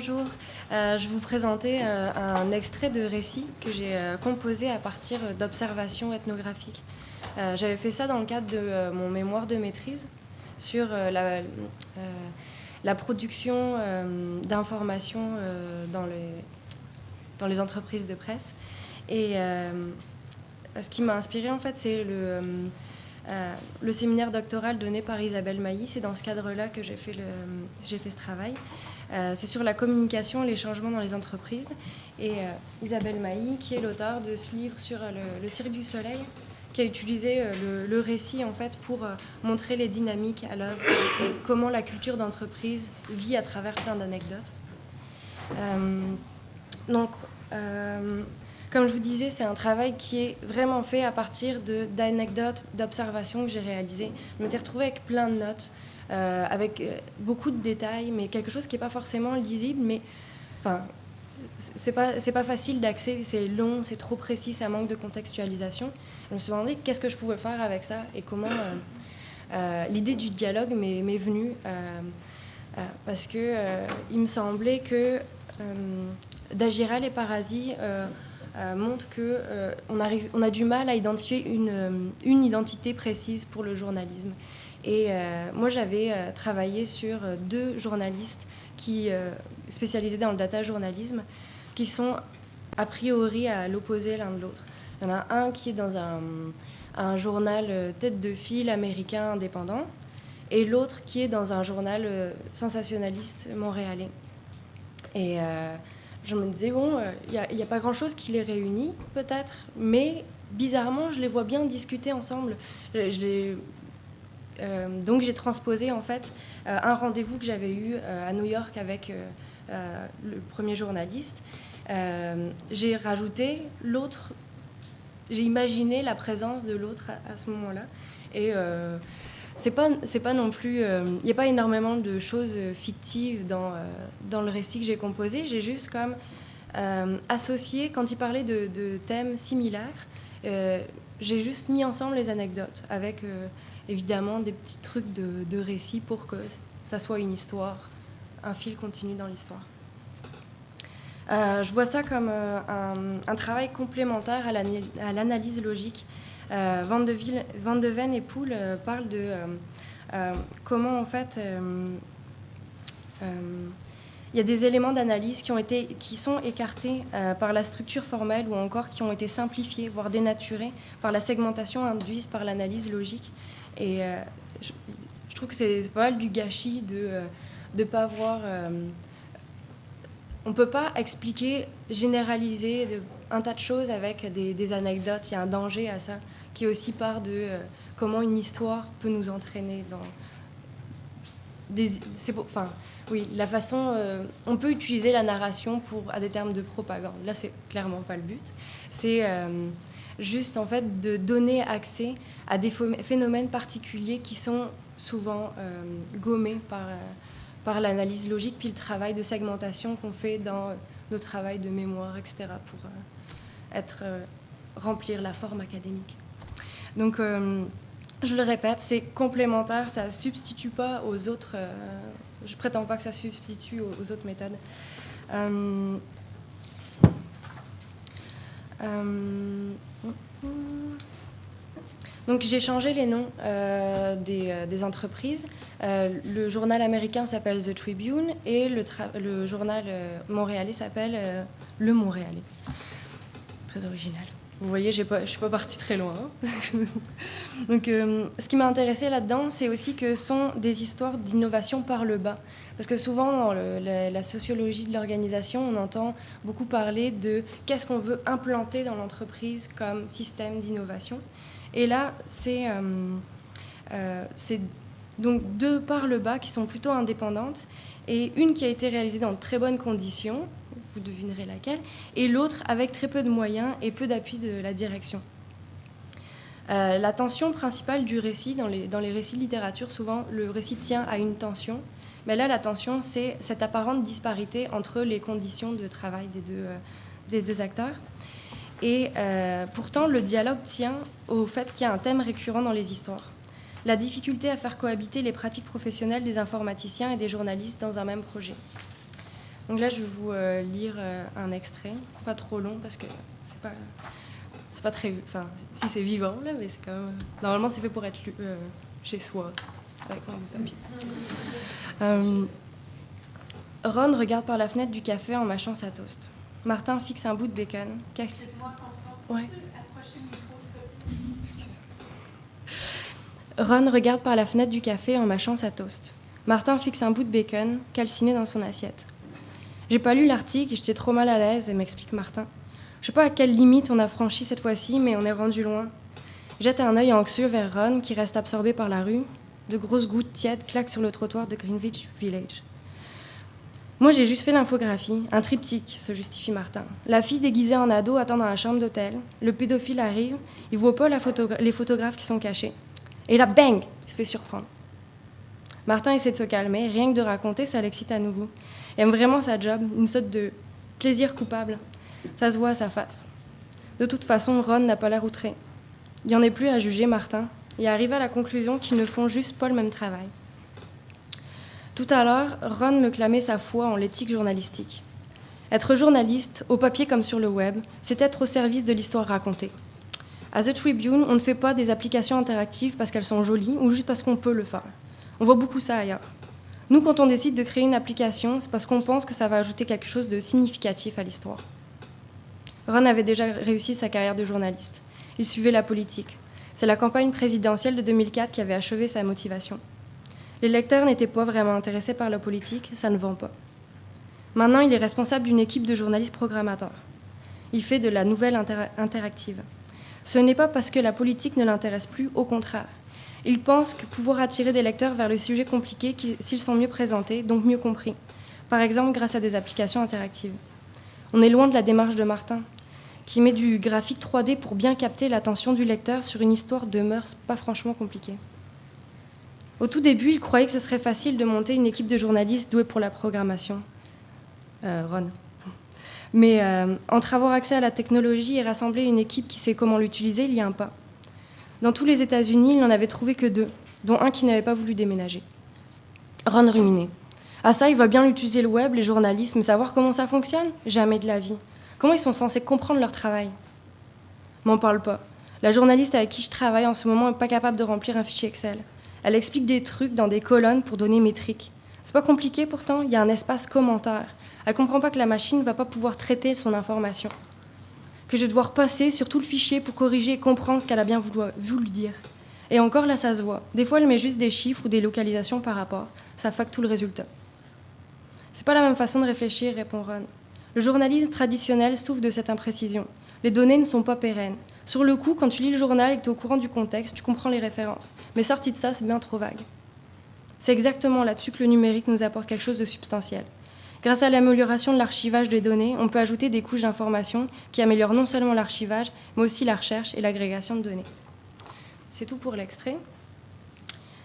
bonjour. Je vais vous présenter un extrait de récit que j'ai composé à partir d'observations ethnographiques. J'avais fait ça dans le cadre de mon mémoire de maîtrise sur la production d'informations dans les entreprises de presse. Et ce qui m'a inspiré, en fait, c'est le séminaire doctoral donné par Isabelle Mailly. C'est dans ce cadre-là que j'ai fait ce travail. C'est sur la communication et les changements dans les entreprises. Et Isabelle Mailly, qui est l'auteur de ce livre sur le Cirque du Soleil, qui a utilisé le récit en fait, pour montrer les dynamiques à l'œuvre, comment la culture d'entreprise vit à travers plein d'anecdotes. Comme je vous disais, c'est un travail qui est vraiment fait à partir d'anecdotes, d'observations que j'ai réalisées. Je m'étais retrouvée avec plein de notes, avec beaucoup de détails, mais quelque chose qui n'est pas forcément lisible, mais enfin, c'est pas facile d'accès, c'est long, c'est trop précis, ça manque de contextualisation. Je me suis demandé qu'est-ce que je pouvais faire avec ça et comment l'idée du dialogue m'est venue, parce que il me semblait que Dagiral et Parazi montre qu'on a du mal à identifier une identité précise pour le journalisme. Et moi, j'avais travaillé sur deux journalistes spécialisés dans le data journalisme, qui sont a priori à l'opposé l'un de l'autre. Il y en a un qui est dans un journal tête de file américain indépendant, et l'autre qui est dans un journal sensationnaliste montréalais. Et je me disais, bon, il n'y a pas grand-chose qui les réunit, peut-être, mais bizarrement, je les vois bien discuter ensemble. Donc j'ai transposé, en fait, un rendez-vous que j'avais eu à New York avec le premier journaliste. J'ai rajouté l'autre, j'ai imaginé la présence de l'autre à ce moment-là. Et c'est pas non plus... Il n'y a pas énormément de choses fictives dans le récit que j'ai composé. J'ai juste comme associé, quand il parlait de thèmes similaires, j'ai juste mis ensemble les anecdotes avec évidemment des petits trucs de récit pour que ça soit une histoire, un fil continu dans l'histoire. Je vois ça comme un travail complémentaire à l'analyse logique. Van de Ven et Poole parlent de comment, en fait, il y a des éléments d'analyse qui sont écartés par la structure formelle ou encore qui ont été simplifiés, voire dénaturés par la segmentation induite par l'analyse logique. Et je trouve que c'est pas mal du gâchis de ne pas voir... on ne peut pas expliquer, généraliser un tas de choses avec des anecdotes. Il y a un danger à ça, qui est aussi part de comment une histoire peut nous entraîner dans... la façon... on peut utiliser la narration à des termes de propagande. Là, c'est clairement pas le but. C'est juste, en fait, de donner accès à des phénomènes particuliers qui sont souvent gommés par l'analyse logique, puis le travail de segmentation qu'on fait dans nos travails de mémoire, etc., pour remplir la forme académique. Donc, je le répète, c'est complémentaire, ça ne substitue pas aux autres... je ne prétends pas que ça substitue aux autres méthodes. Donc j'ai changé les noms des entreprises. Le journal américain s'appelle The Tribune et le journal montréalais s'appelle Le Montréalais. Très original. Vous voyez, je ne suis pas partie très loin. Donc, ce qui m'a intéressée là-dedans, c'est aussi que ce sont des histoires d'innovation par le bas. Parce que souvent, dans la sociologie de l'organisation, on entend beaucoup parler de qu'est-ce qu'on veut implanter dans l'entreprise comme système d'innovation. Et là, c'est donc deux par le bas qui sont plutôt indépendantes, et une qui a été réalisée dans de très bonnes conditions, vous devinerez laquelle, et l'autre avec très peu de moyens et peu d'appui de la direction. La tension principale du récit, dans les récits de littérature, souvent, le récit tient à une tension, mais là, la tension, c'est cette apparente disparité entre les conditions de travail des deux acteurs. Et pourtant, le dialogue tient au fait qu'il y a un thème récurrent dans les histoires. La difficulté à faire cohabiter les pratiques professionnelles des informaticiens et des journalistes dans un même projet. Donc là, je vais vous lire un extrait, pas trop long parce que c'est pas très... Enfin, si c'est vivant, là, mais c'est quand même... Normalement, c'est fait pour être lu chez soi, avec un bout de papier. Ron regarde par la fenêtre du café en mâchant sa toast. Martin fixe un bout de bacon. Excuse-moi, Constance, ouais. peux-tu approcher le micro, s'il te plaît? Excuse. Ron regarde par la fenêtre du café en mâchant sa toast. Martin fixe un bout de bacon, calciné dans son assiette. J'ai pas lu l'article, j'étais trop mal à l'aise, m'explique Martin. Je sais pas à quelle limite on a franchi cette fois-ci, mais on est rendu loin. Jette un œil anxieux vers Ron, qui reste absorbé par la rue. De grosses gouttes tièdes claquent sur le trottoir de Greenwich Village. Moi, j'ai juste fait l'infographie, un triptyque, se justifie Martin. La fille déguisée en ado attend dans la chambre d'hôtel. Le pédophile arrive, il voit pas les photographes qui sont cachés. Et là, bang, il se fait surprendre. Martin essaie de se calmer, rien que de raconter, ça l'excite à nouveau. Il aime vraiment sa job, une sorte de plaisir coupable. Ça se voit à sa face. De toute façon, Ron n'a pas l'air outré. Il n'y en est plus à juger Martin. Il arrive à la conclusion qu'ils ne font juste pas le même travail. Tout à l'heure, Ron me clamait sa foi en l'éthique journalistique. Être journaliste, au papier comme sur le web, c'est être au service de l'histoire racontée. À The Tribune, on ne fait pas des applications interactives parce qu'elles sont jolies ou juste parce qu'on peut le faire. On voit beaucoup ça ailleurs. Nous, quand on décide de créer une application, c'est parce qu'on pense que ça va ajouter quelque chose de significatif à l'histoire. Ron avait déjà réussi sa carrière de journaliste. Il suivait la politique. C'est la campagne présidentielle de 2004 qui avait achevé sa motivation. Les lecteurs n'étaient pas vraiment intéressés par la politique, ça ne vend pas. Maintenant, il est responsable d'une équipe de journalistes programmateurs. Il fait de la nouvelle interactive. Ce n'est pas parce que la politique ne l'intéresse plus, au contraire. Il pense que pouvoir attirer des lecteurs vers le sujet compliqué s'ils sont mieux présentés, donc mieux compris. Par exemple, grâce à des applications interactives. On est loin de la démarche de Martin, qui met du graphique 3D pour bien capter l'attention du lecteur sur une histoire de mœurs pas franchement compliquée. Au tout début, il croyait que ce serait facile de monter une équipe de journalistes doués pour la programmation. Ron. Mais entre avoir accès à la technologie et rassembler une équipe qui sait comment l'utiliser, il y a un pas. Dans tous les États-Unis, il n'en avait trouvé que 2, dont un qui n'avait pas voulu déménager. Ron ruminait. Ah ça, il va bien utiliser le web, les journalistes, mais savoir comment ça fonctionne? Jamais de la vie. Comment ils sont censés comprendre leur travail? M'en parle pas. La journaliste avec qui je travaille en ce moment n'est pas capable de remplir un fichier Excel. Elle explique des trucs dans des colonnes pour donner métriques. C'est pas compliqué pourtant, il y a un espace commentaire. Elle comprend pas que la machine ne va pas pouvoir traiter son information. Que je vais devoir passer sur tout le fichier pour corriger et comprendre ce qu'elle a bien voulu dire. Et encore là, ça se voit. Des fois, elle met juste des chiffres ou des localisations par rapport. Ça fuck tout le résultat. C'est pas la même façon de réfléchir, répond Ron. Le journalisme traditionnel souffre de cette imprécision. Les données ne sont pas pérennes. Sur le coup, quand tu lis le journal et que tu es au courant du contexte, tu comprends les références. Mais sorti de ça, c'est bien trop vague. C'est exactement là-dessus que le numérique nous apporte quelque chose de substantiel. Grâce à l'amélioration de l'archivage des données, on peut ajouter des couches d'informations qui améliorent non seulement l'archivage, mais aussi la recherche et l'agrégation de données. C'est tout pour l'extrait.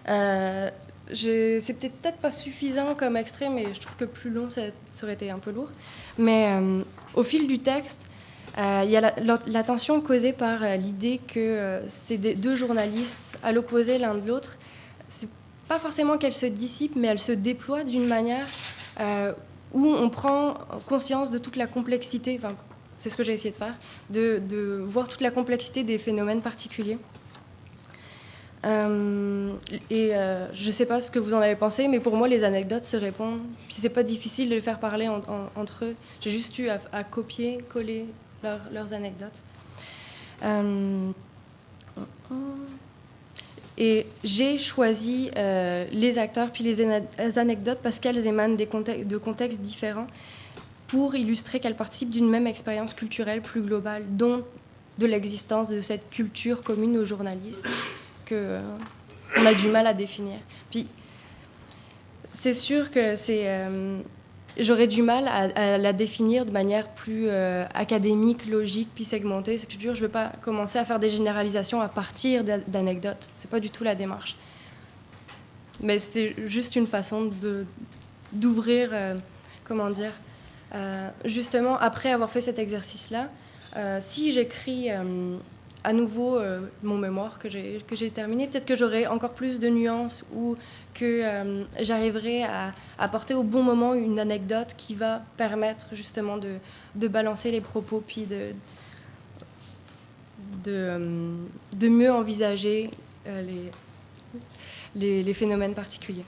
C'est peut-être pas suffisant comme extrait, mais je trouve que plus long, ça aurait été un peu lourd. Mais au fil du texte, il y a la tension causée par l'idée que c'est deux journalistes à l'opposé l'un de l'autre. C'est pas forcément qu'elles se dissipent, mais elles se déploient d'une manière où on prend conscience de toute la complexité, enfin, c'est ce que j'ai essayé de faire, de voir toute la complexité des phénomènes particuliers. Je ne sais pas ce que vous en avez pensé, mais pour moi, les anecdotes se répondent. Puis c'est pas difficile de les faire parler entre eux. J'ai juste eu à copier, coller leurs anecdotes. Et j'ai choisi les acteurs puis les anecdotes parce qu'elles émanent de contextes différents pour illustrer qu'elles participent d'une même expérience culturelle plus globale, dont de l'existence de cette culture commune aux journalistes qu'on a du mal à définir. Puis c'est sûr que j'aurais du mal à la définir de manière plus académique, logique, puis segmentée. C'est sûr, je ne veux pas commencer à faire des généralisations à partir d'anecdotes. Ce n'est pas du tout la démarche. Mais c'était juste une façon d'ouvrir, justement, après avoir fait cet exercice-là, si j'écris à nouveau mon mémoire que j'ai terminé. Peut-être que j'aurai encore plus de nuances ou que j'arriverai à apporter au bon moment une anecdote qui va permettre justement de balancer les propos puis de mieux envisager les phénomènes particuliers.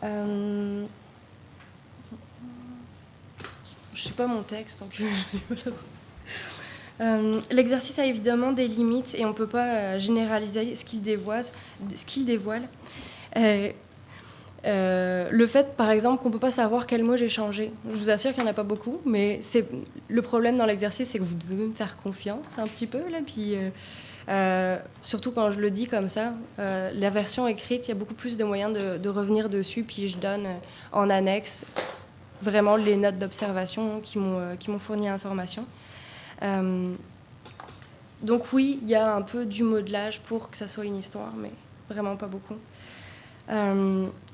Je ne suis pas mon texte, donc l'exercice a évidemment des limites et on ne peut pas généraliser ce qu'il dévoile. Le fait, par exemple, qu'on ne peut pas savoir quel mot j'ai changé. Je vous assure qu'il n'y en a pas beaucoup, mais le problème dans l'exercice, c'est que vous devez me faire confiance un petit peu, là, puis surtout quand je le dis comme ça, la version écrite, il y a beaucoup plus de moyens de revenir dessus, puis je donne en annexe vraiment les notes d'observation qui m'ont fourni l'information. Donc oui, il y a un peu du modelage pour que ça soit une histoire, mais vraiment pas beaucoup.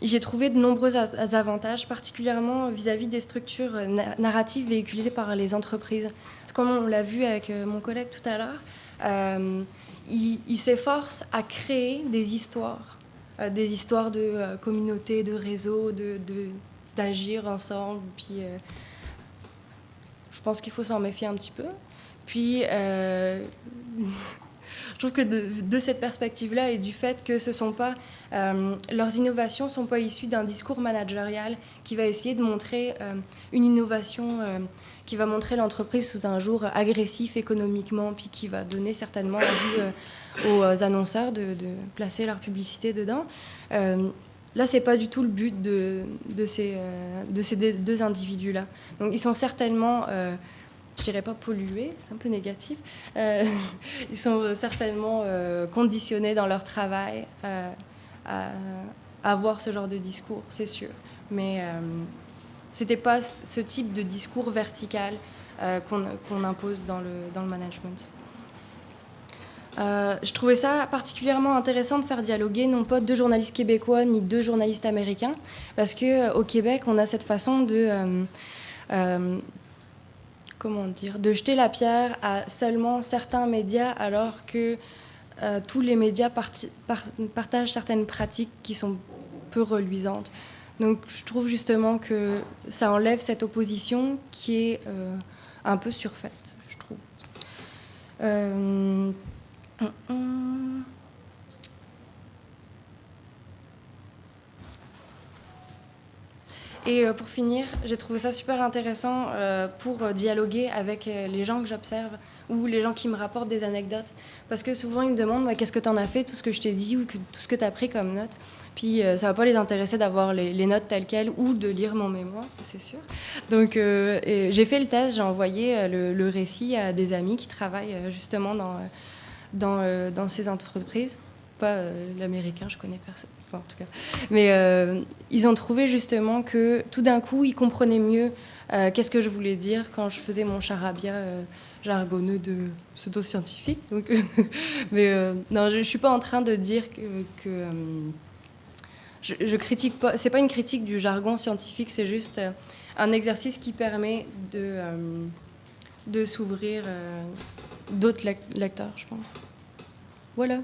J'ai trouvé de nombreux avantages, particulièrement vis-à-vis des structures narratives véhiculées par les entreprises. Parce que comme on l'a vu avec mon collègue tout à l'heure, il s'efforce à créer des histoires de communautés, de réseaux, d'agir ensemble. Puis, je pense qu'il faut s'en méfier un petit peu. Puis, je trouve que de cette perspective-là et du fait que leurs innovations ne sont pas issues d'un discours managérial qui va essayer de montrer une innovation qui va montrer l'entreprise sous un jour agressif économiquement, puis qui va donner certainement envie aux annonceurs de placer leur publicité dedans. Là, ce n'est pas du tout le but de ces deux individus-là. Donc, ils sont certainement... je dirais pas pollués, c'est un peu négatif. Ils sont certainement conditionnés dans leur travail à avoir ce genre de discours, c'est sûr. Mais c'était pas ce type de discours vertical qu'on impose dans le management. Je trouvais ça particulièrement intéressant de faire dialoguer non pas deux journalistes québécois ni deux journalistes américains, parce qu'au Québec, on a cette façon de jeter la pierre à seulement certains médias, alors que tous les médias partagent certaines pratiques qui sont peu reluisantes. Donc je trouve justement que ça enlève cette opposition qui est un peu surfaite, je trouve. Et pour finir, j'ai trouvé ça super intéressant pour dialoguer avec les gens que j'observe ou les gens qui me rapportent des anecdotes. Parce que souvent, ils me demandent qu'est-ce que tu en as fait, tout ce que je t'ai dit ou tout ce que tu as pris comme notes. Puis ça ne va pas les intéresser d'avoir les notes telles quelles ou de lire mon mémoire, ça c'est sûr. Donc j'ai fait le test, j'ai envoyé le récit à des amis qui travaillent justement dans ces entreprises. Pas l'américain, je connais personne. Enfin, en tout cas. Mais ils ont trouvé justement que tout d'un coup, ils comprenaient mieux qu'est-ce que je voulais dire quand je faisais mon charabia jargonneux de pseudo-scientifique. Donc, mais non, je ne suis pas en train de dire que je critique pas. C'est pas une critique du jargon scientifique, c'est juste un exercice qui permet de s'ouvrir d'autres lecteurs, je pense. Voilà.